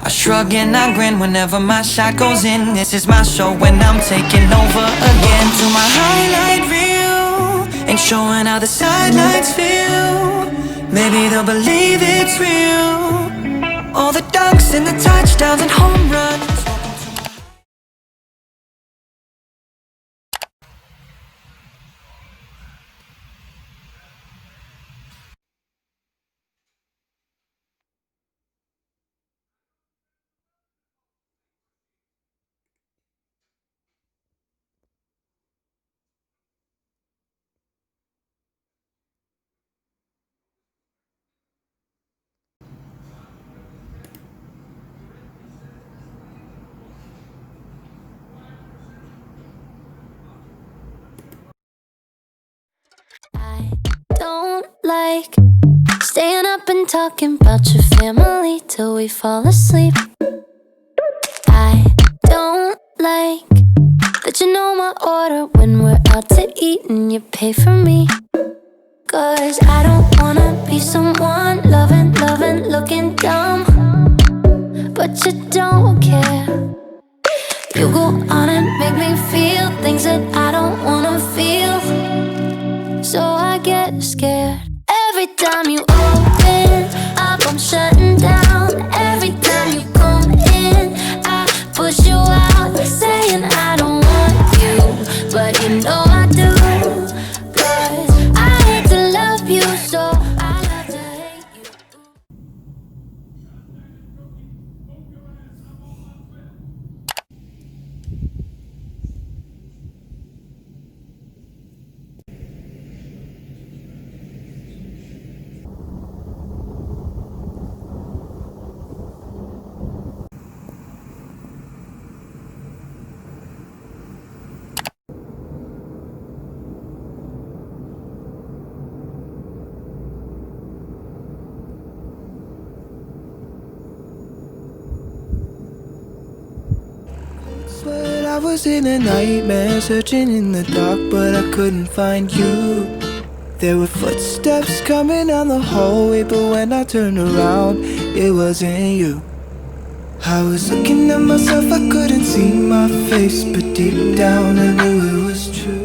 I shrug and I grin whenever my shot goes in. This is my show when I'm taking over again. To my highlight reel, ain't showing how the sidelines feel. Maybe they'll believe it's real. All the dunks and the touchdowns and home runs. I don't like staying up and talking about your family till we fall asleep. I don't like that you know my order when we're out to eat and you pay for me. Cause I don't wanna be someone loving, looking dumb, but you don't care. You go on and make me feel things that I don't wanna feel. So I get scared every time you open up, I'm shutting down. Every time you come in, I push you out, saying I don't want you, but you know I do. Cause I hate to love you, so I love to hate you. But I was in a nightmare, searching in the dark, but I couldn't find you. There were footsteps coming down the hallway, but when I turned around, it wasn't you. I was looking at myself, I couldn't see my face, but deep down I knew it was true.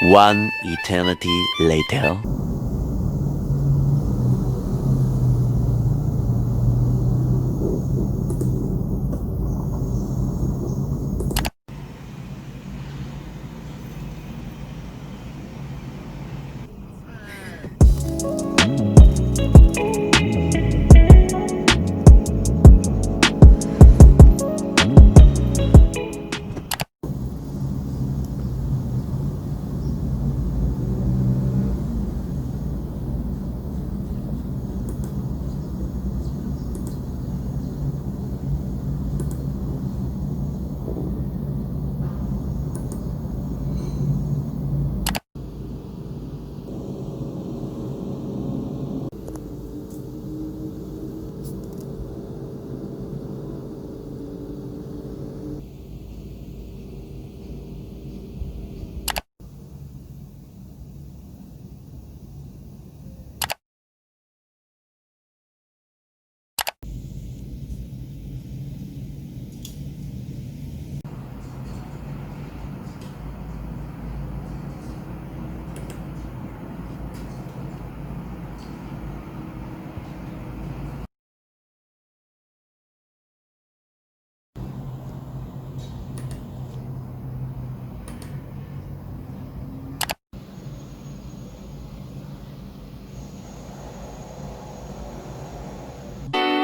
One eternity later.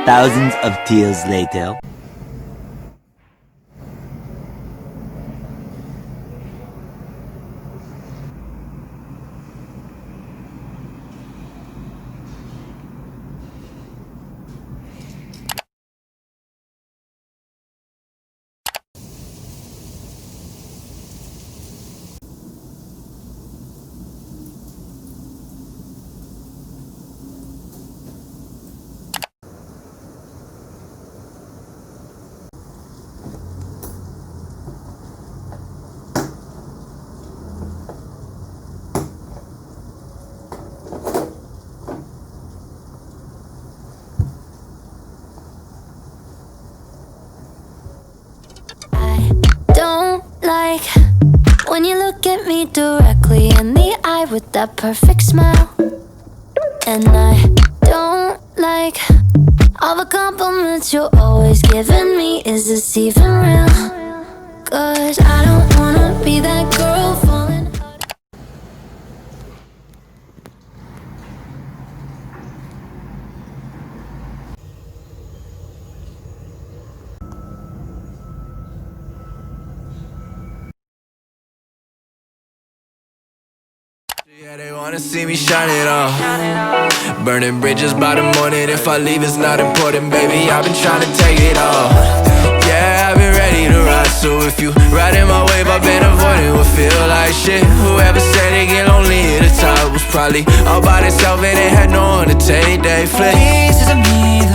Thousands of tears later. I don't like when you look at me directly in the eye with that perfect smile. And I don't like all the compliments you're always giving me. Is this even real? 'Cause I don't wanna be that girl falling out. Yeah, they wanna see me shine it all. Burning bridges by the morning. If I leave, it's not important, baby. I've been trying to take it all. Yeah, I've been ready to ride. So if you riding my wave, I've been avoiding what feel like shit. Whoever said they get lonely at the top was probably all by themselves and they had no one to take. They flip. Pieces of me